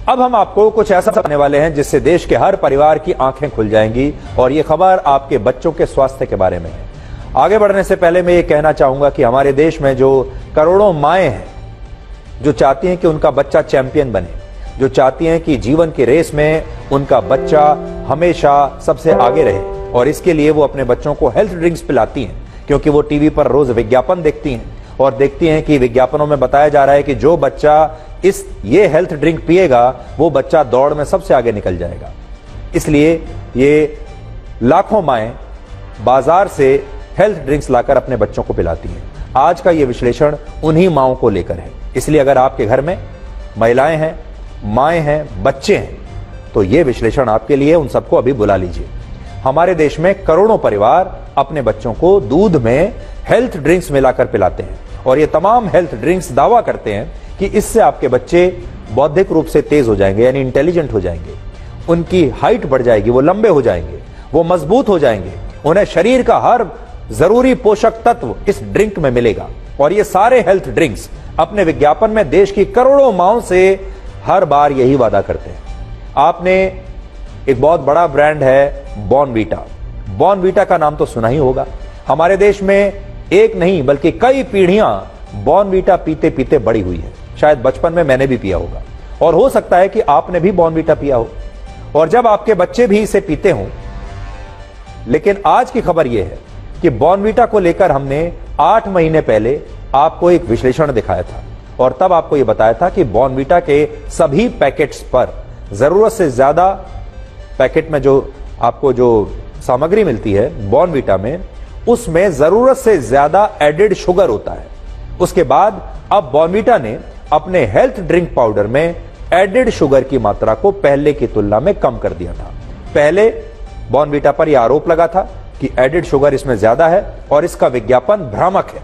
अब हम आपको कुछ ऐसा बताने वाले हैं जिससे देश के हर परिवार की आंखें खुल जाएंगी, और ये खबर आपके बच्चों के स्वास्थ्य के बारे में है। आगे बढ़ने से पहले मैं ये कहना चाहूंगा कि हमारे देश में जो करोड़ों माएं हैं जो चाहती हैं कि उनका बच्चा चैंपियन बने, जो चाहती हैं कि जीवन की रेस में उनका बच्चा हमेशा सबसे आगे रहे, और इसके लिए वो अपने बच्चों को हेल्थ ड्रिंक्स पिलाती हैं, क्योंकि वो टीवी पर रोज विज्ञापन देखती हैं और देखती हैं कि विज्ञापनों में बताया जा रहा है कि जो बच्चा ये हेल्थ ड्रिंक पिएगा वो बच्चा दौड़ में सबसे आगे निकल जाएगा। इसलिए ये लाखों माएं बाजार से हेल्थ ड्रिंक्स लाकर अपने बच्चों को पिलाती हैं। आज का ये विश्लेषण उन्हीं माओं को लेकर है। इसलिए अगर आपके घर में महिलाएं हैं, माएं हैं, बच्चे हैं, तो ये विश्लेषण आपके लिए। उन सबको अभी बुला लीजिए। हमारे देश में करोड़ों परिवार अपने बच्चों को दूध में हेल्थ ड्रिंक्स मिलाकर पिलाते हैं, और ये तमाम हेल्थ ड्रिंक्स दावा करते हैं कि इससे आपके बच्चे बौद्धिक रूप से तेज हो जाएंगे, यानी इंटेलिजेंट हो जाएंगे, उनकी हाइट बढ़ जाएगी, वो लंबे हो जाएंगे, वो मजबूत हो जाएंगे, उन्हें शरीर का हर जरूरी पोषक तत्व इस ड्रिंक में मिलेगा। और ये सारे हेल्थ ड्रिंक्स अपने विज्ञापन में देश की करोड़ों माओं से हर बार यही वादा करते हैं। आपने एक बहुत बड़ा ब्रांड है बॉर्नवीटा। बॉर्नवीटा का नाम तो सुना ही होगा। हमारे देश में एक नहीं बल्कि कई पीढ़ियां बॉर्नवीटा पीते पीते बड़ी हुई है। शायद बचपन में मैंने भी पिया होगा, और हो सकता है कि आपने भी बॉर्नवीटा पिया हो, और जब आपके बच्चे भी इसे पीते हों। लेकिन आज की खबर यह है कि बॉर्नवीटा को लेकर हमने 8 महीने पहले आपको एक विश्लेषण दिखाया था, और तब आपको यह बताया था कि बॉर्नवीटा के सभी पैकेट्स पर जरूरत से ज्यादा, पैकेट में जो आपको जो सामग्री मिलती है बॉर्नवीटा में, उसमें जरूरत से ज्यादा एडेड शुगर होता है। उसके बाद अब बॉर्नवीटा ने अपने हेल्थ ड्रिंक पाउडर में एडेड शुगर की मात्रा को पहले की तुलना में कम कर दिया था। पहले बॉर्नवीटा पर यह आरोप लगा था कि एडेड शुगर इसमें ज्यादा है और इसका विज्ञापन भ्रामक है।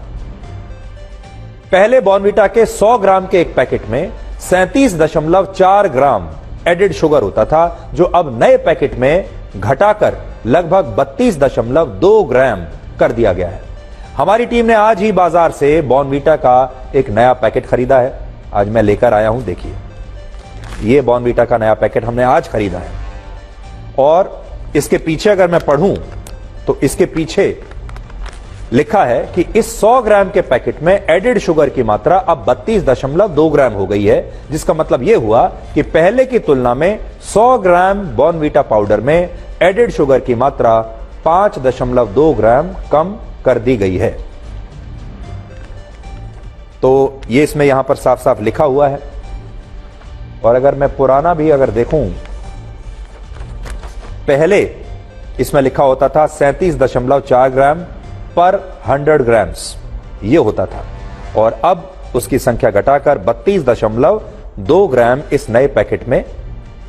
पहले बॉर्नवीटा के 100 ग्राम के एक पैकेट में 37.4 ग्राम एडेड शुगर होता था, जो अब नए पैकेट में घटाकर लगभग 32.2 ग्राम कर दिया गया है। हमारी टीम ने आज ही बाजार से बॉर्नवीटा का एक नया पैकेट खरीदा है। आज मैं लेकर आया हूं, देखिए ये बॉर्नवीटा का नया पैकेट हमने आज खरीदा है, और इसके पीछे अगर मैं पढ़ूं तो इसके पीछे लिखा है कि इस 100 ग्राम के पैकेट में एडेड शुगर की मात्रा अब 32.2 ग्राम हो गई है, जिसका मतलब यह हुआ कि पहले की तुलना में 100 ग्राम बॉर्नवीटा पाउडर में एडेड शुगर की मात्रा 5.2 ग्राम कम कर दी गई है। तो ये इसमें यहां पर साफ साफ लिखा हुआ है। और अगर मैं पुराना भी अगर देखूं, पहले इसमें लिखा होता था 37.4 ग्राम पर 100 ग्राम्स, ये होता था, और अब उसकी संख्या घटाकर 32.2 ग्राम इस नए पैकेट में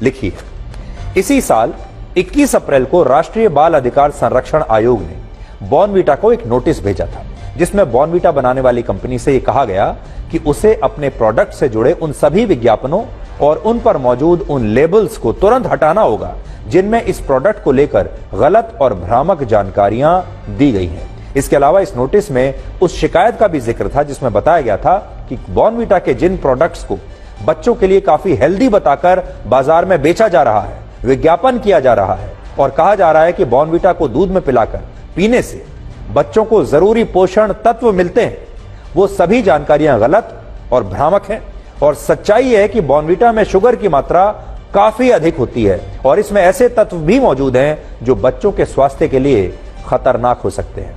लिखी है। इसी साल 21 अप्रैल को राष्ट्रीय बाल अधिकार संरक्षण आयोग ने बॉर्नवीटा को एक नोटिस भेजा था, जिसमें बॉर्नवीटा बनाने वाली कंपनी से यह कहा गया कि उसे अपने प्रोडक्ट से जुड़े उन सभी विज्ञापनों और उन पर मौजूद उन लेबल्स को तुरंत हटाना होगा जिनमें इस प्रोडक्ट को लेकर गलत और भ्रामक जानकारियां दी गई हैं। इसके अलावा इस नोटिस में उस शिकायत का भी जिक्र था जिसमें बताया गया था कि बॉर्नवीटा के जिन प्रोडक्ट्स को बच्चों के लिए काफी हेल्दी बताकर बाजार में बेचा जा रहा है, विज्ञापन किया जा रहा है, और कहा जा रहा है कि बॉर्नवीटा को दूध में पिलाकर पीने से बच्चों को जरूरी पोषण तत्व मिलते हैं, वो सभी जानकारियां गलत और भ्रामक हैं। और सच्चाई है कि बॉर्नवीटा में शुगर की मात्रा काफी अधिक होती है, और इसमें ऐसे तत्व भी मौजूद हैं जो बच्चों के स्वास्थ्य के लिए खतरनाक हो सकते हैं।